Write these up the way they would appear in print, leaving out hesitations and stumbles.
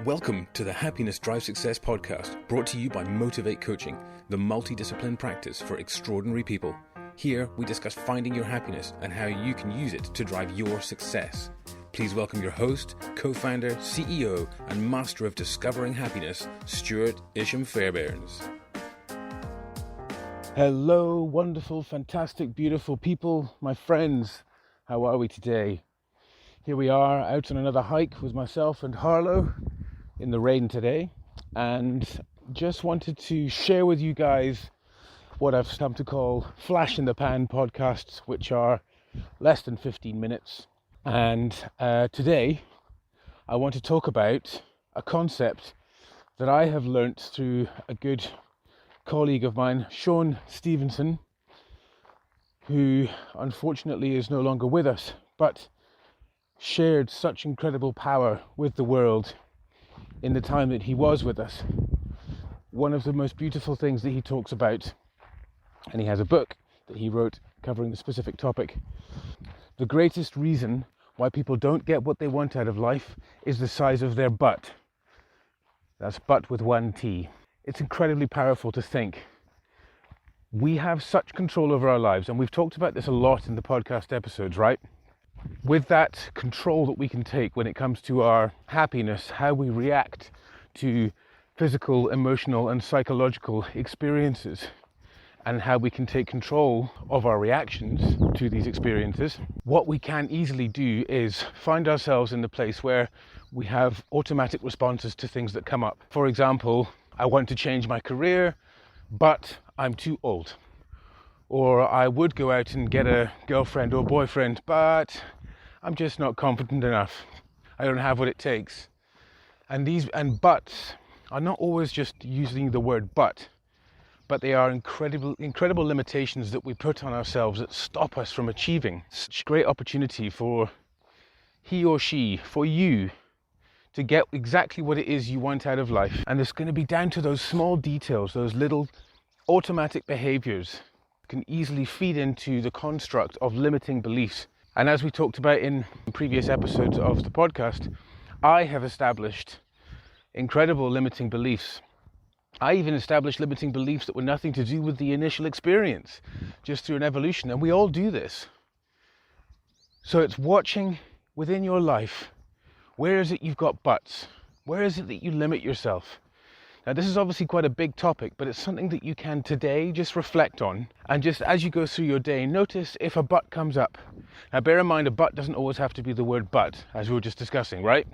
Welcome to the Happiness Drive Success podcast, brought to you by Motivate Coaching, the multidiscipline practice for extraordinary people. Here, we discuss finding your happiness and how you can use it to drive your success. Please welcome your host, co-founder, CEO, and master of discovering happiness, Stuart Isham-Fairbairns. Hello, wonderful, fantastic, beautiful people, my friends. How are we today? Here we are out on another hike with myself and Harlow in the rain today, and just wanted to share with you guys what I've come to call flash in the pan podcasts, which are less than 15 minutes. And today I want to talk about a concept that I have learnt through a good colleague of mine, Sean Stevenson, who unfortunately is no longer with us, but shared such incredible power with the world in the time that he was with us. One of the most beautiful things that he talks about, and he has a book that he wrote covering the specific topic, the greatest reason why people don't get what they want out of life is the size of their butt. That's butt with one T. It's incredibly powerful to think we have such control over our lives, and we've talked about this a lot in the podcast episodes, right? With that control that we can take when it comes to our happiness, how we react to physical, emotional, and psychological experiences, and how we can take control of our reactions to these experiences, what we can easily do is find ourselves in the place where we have automatic responses to things that come up. For example, I want to change my career, but I'm too old. Or I would go out and get a girlfriend or boyfriend, but I'm just not confident enough. I don't have what it takes. And buts are not always just using the word but they are incredible limitations that we put on ourselves that stop us from achieving such great opportunity for he or she, for you, to get exactly what it is you want out of life. And it's going to be down to those small details, those little automatic behaviors can easily feed into the construct of limiting beliefs. And as we talked about in previous episodes of the podcast, I have established incredible limiting beliefs. I even established limiting beliefs that were nothing to do with the initial experience, just through an evolution, and we all do this. So it's watching within your life, where is it you've got buts? Where is it that you limit yourself? Now, this is obviously quite a big topic, but it's something that you can today just reflect on, and just as you go through your day, notice if a but comes up. Now, bear in mind, a but doesn't always have to be the word but, as we were just discussing, right?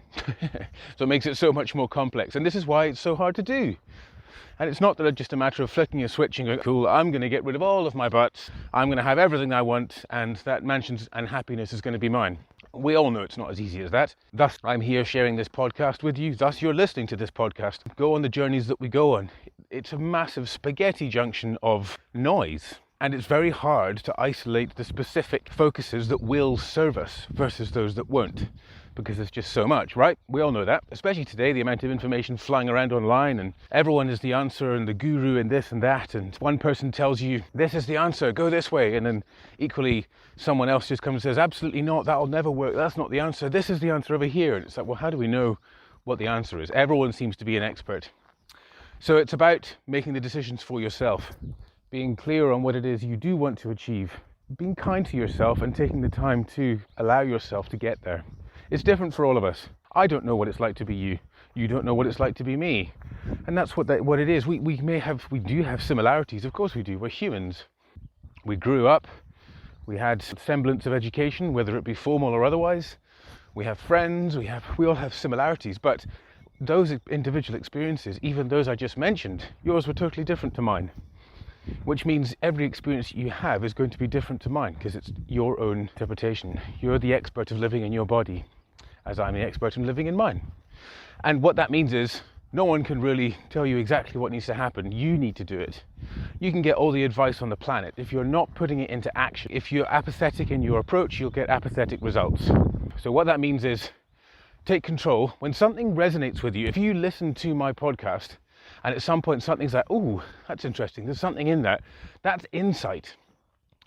So it makes it so much more complex, and this is why it's so hard to do. And it's not that it's just a matter of flicking a switch and going, cool, I'm going to get rid of all of my buts, I'm going to have everything I want, and that mansions and happiness is going to be mine. We all know it's not as easy as that. Thus, I'm here sharing this podcast with you. Thus, you're listening to this podcast. Go on the journeys that we go on. It's a massive spaghetti junction of noise. And it's very hard to isolate the specific focuses that will serve us versus those that won't, because there's just so much, right? We all know that, especially today, the amount of information flying around online, and everyone is the answer and the guru and this and that, and one person tells you, this is the answer, go this way, and then equally someone else just comes and says, absolutely not, that'll never work, that's not the answer, this is the answer over here. And it's like, well, how do we know what the answer is? Everyone seems to be an expert. So it's about making the decisions for yourself, being clear on what it is you do want to achieve, being kind to yourself and taking the time to allow yourself to get there. It's different for all of us. I don't know what it's like to be you. You don't know what it's like to be me. And that's what it is. We do have similarities. Of course we do. We're humans. We grew up. We had semblance of education, whether it be formal or otherwise. We have friends. We all have similarities. But those individual experiences, even those I just mentioned, yours were totally different to mine. Which means every experience you have is going to be different to mine, because it's your own interpretation. You're the expert of living in your body, as I'm the expert in living in mine. And what that means is no one can really tell you exactly what needs to happen. You need to do it. You can get all the advice on the planet. If you're not putting it into action, if you're apathetic in your approach, you'll get apathetic results. So what that means is take control. When something resonates with you, if you listen to my podcast and at some point something's like, oh, that's interesting, there's something in that, that's insight.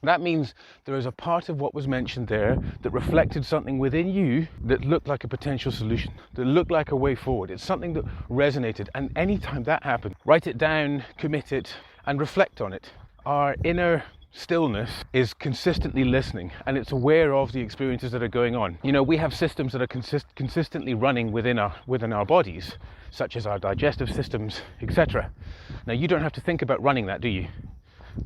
That means there is a part of what was mentioned there that reflected something within you that looked like a potential solution, that looked like a way forward. It's something that resonated. And anytime that happens, write it down, commit it, and reflect on it. Our inner stillness is consistently listening, and it's aware of the experiences that are going on. You know, we have systems that are consistently running within our bodies, such as our digestive systems, etc. Now, you don't have to think about running that, do you?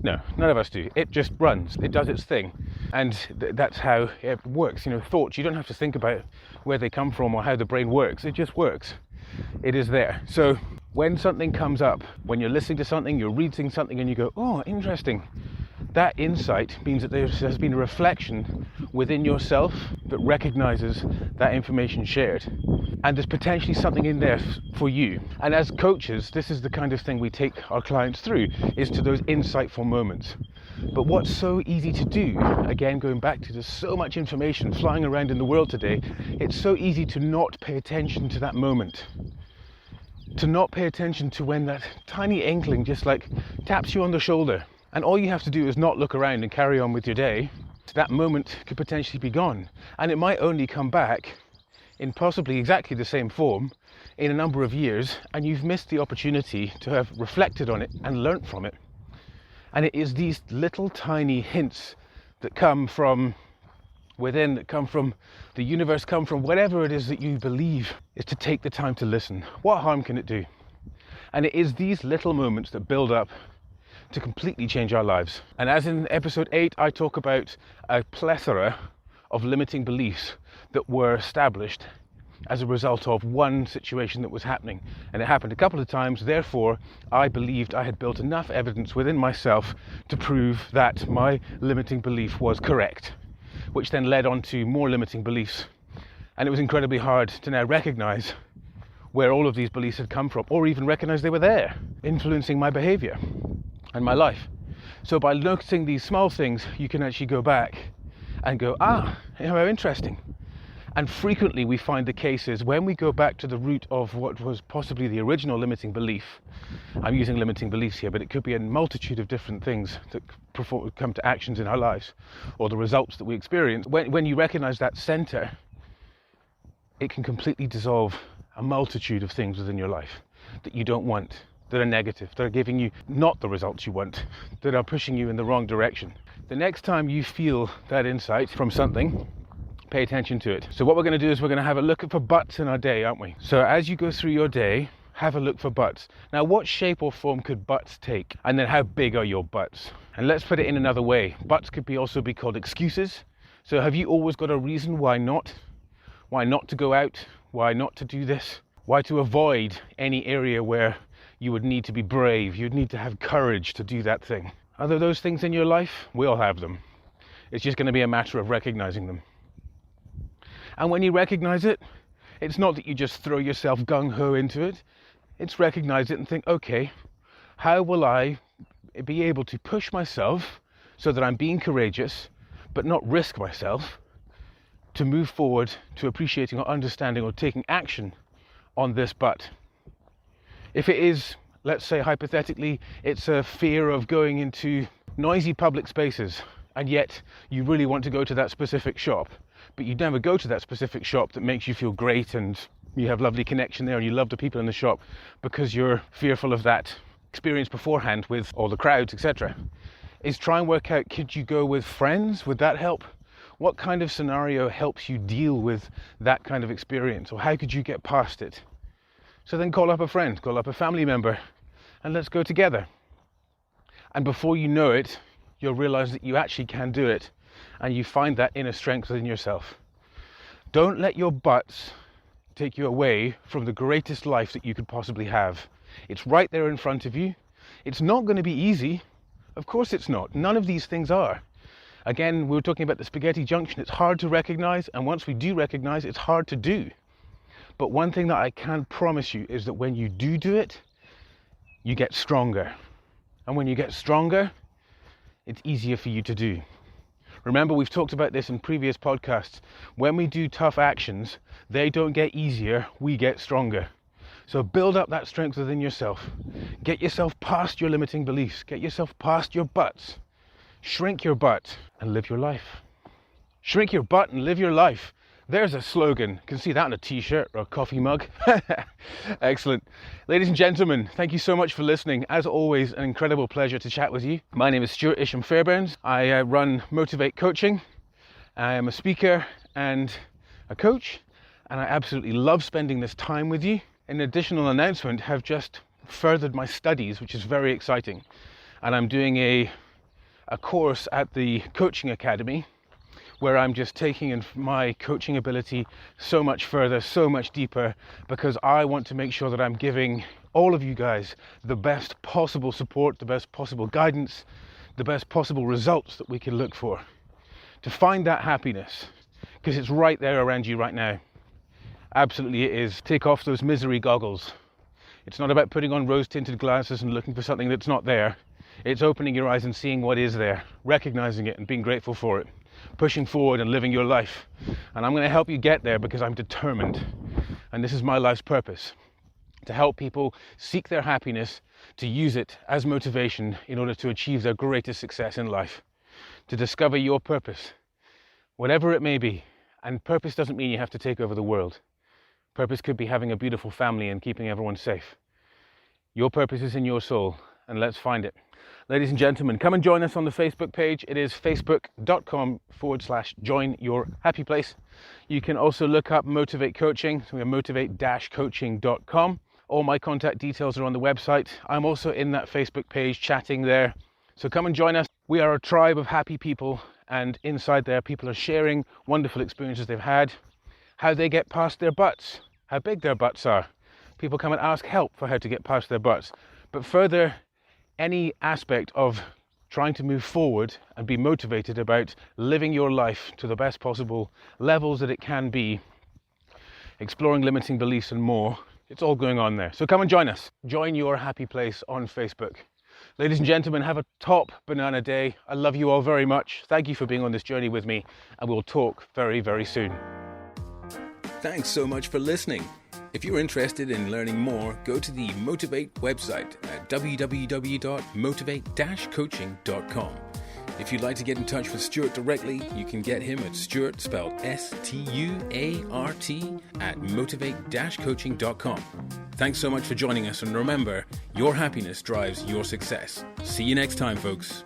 No, none of us do. It just runs. It does its thing. And that's how it works. You know, thoughts, you don't have to think about where they come from or how the brain works. It just works. It is there. So when something comes up, when you're listening to something, you're reading something and you go, oh, interesting. That insight means that there has been a reflection within yourself that recognizes that information shared. And there's potentially something in there for you. And as coaches, this is the kind of thing we take our clients through, is to those insightful moments. But what's so easy to do, again, going back to there's so much information flying around in the world today, it's so easy to not pay attention to that moment. To not pay attention to when that tiny inkling just like taps you on the shoulder. And all you have to do is not look around and carry on with your day. That moment could potentially be gone. And it might only come back in possibly exactly the same form in a number of years, and you've missed the opportunity to have reflected on it and learnt from it. And it is these little tiny hints that come from within, that come from the universe, come from whatever it is that you believe, is to take the time to listen. What harm can it do? And it is these little moments that build up to completely change our lives. And as in episode 8, I talk about a plethora of limiting beliefs that were established as a result of one situation that was happening. And it happened a couple of times, therefore I believed I had built enough evidence within myself to prove that my limiting belief was correct, which then led on to more limiting beliefs. And it was incredibly hard to now recognize where all of these beliefs had come from, or even recognize they were there, influencing my behavior and my life. So by noticing these small things, you can actually go back and go, how interesting. And frequently we find the cases when we go back to the root of what was possibly the original limiting belief. I'm using limiting beliefs here, but it could be a multitude of different things that come to actions in our lives, or the results that we experience. When you recognize that center, it can completely dissolve a multitude of things within your life that you don't want, that are negative, that are giving you not the results you want, that are pushing you in the wrong direction. The next time you feel that insight from something, pay attention to it. So what we're going to do is we're going to have a look for butts in our day, aren't we? So as you go through your day, have a look for butts. Now, what shape or form could butts take? And then how big are your butts? And let's put it in another way. Butts could also be called excuses. So have you always got a reason why not? Why not to go out? Why not to do this? Why to avoid any area where you would need to be brave, you'd need to have courage to do that thing? Are there those things in your life? We all have them. It's just going to be a matter of recognizing them. And when you recognize it, it's not that you just throw yourself gung-ho into it. It's recognize it and think, okay, how will I be able to push myself so that I'm being courageous, but not risk myself, to move forward to appreciating or understanding or taking action on this but? If it is, let's say hypothetically, it's a fear of going into noisy public spaces, and yet you really want to go to that specific shop, but you never go to that specific shop that makes you feel great and you have lovely connection there and you love the people in the shop because you're fearful of that experience beforehand with all the crowds, etc. Is try and work out, could you go with friends? Would that help? What kind of scenario helps you deal with that kind of experience, or how could you get past it? So then call up a friend, call up a family member, and let's go together. And before you know it, you'll realize that you actually can do it, and you find that inner strength within yourself. Don't let your butts take you away from the greatest life that you could possibly have. It's right there in front of you. It's not going to be easy. Of course it's not. None of these things are. Again, we were talking about the spaghetti junction. It's hard to recognize, and once we do recognize, it's hard to do. But one thing that I can promise you is that when you do it, you get stronger. And when you get stronger, it's easier for you to do. Remember, we've talked about this in previous podcasts. When we do tough actions, they don't get easier, we get stronger. So build up that strength within yourself. Get yourself past your limiting beliefs. Get yourself past your butts. Shrink your butt and live your life. Shrink your butt and live your life. There's a slogan. You can see that on a t-shirt or a coffee mug. Excellent. Ladies and gentlemen, thank you so much for listening. As always, an incredible pleasure to chat with you. My name is Stuart Isham-Fairbairns. I run Motivate Coaching. I am a speaker and a coach, and I absolutely love spending this time with you. An additional announcement, have just furthered my studies, which is very exciting. And I'm doing a course at the Coaching Academy, where I'm just taking my coaching ability so much further, so much deeper, because I want to make sure that I'm giving all of you guys the best possible support, the best possible guidance, the best possible results that we can look for to find that happiness, because it's right there around you right now. Absolutely it is. Take off those misery goggles. It's not about putting on rose-tinted glasses and looking for something that's not there. It's opening your eyes and seeing what is there, recognizing it and being grateful for it, pushing forward and living your life. And I'm going to help you get there because I'm determined. And this is my life's purpose, to help people seek their happiness, to use it as motivation in order to achieve their greatest success in life, to discover your purpose, whatever it may be. And purpose doesn't mean you have to take over the world. Purpose could be having a beautiful family and keeping everyone safe. Your purpose is in your soul, and let's find it. Ladies and gentlemen, come and join us on the Facebook page. It is facebook.com/join your happy place. You can also look up Motivate Coaching. So we have motivate-coaching.com. All my contact details are on the website. I'm also in that Facebook page chatting there. So come and join us. We are a tribe of happy people, and inside there people are sharing wonderful experiences they've had, how they get past their butts, how big their butts are. People come and ask help for how to get past their butts. But further, any aspect of trying to move forward and be motivated about living your life to the best possible levels that it can be, exploring limiting beliefs and more, it's all going on there. So come and join us. Join your happy place on Facebook. Ladies and gentlemen, have a top banana day. I love you all very much. Thank you for being on this journey with me, and we'll talk very, very soon. Thanks so much for listening. If you're interested in learning more, go to the Motivate website at www.motivate-coaching.com. If you'd like to get in touch with Stuart directly, you can get him at Stuart, spelled S-T-U-A-R-T, at motivate-coaching.com. Thanks so much for joining us, and remember, your happiness drives your success. See you next time, folks.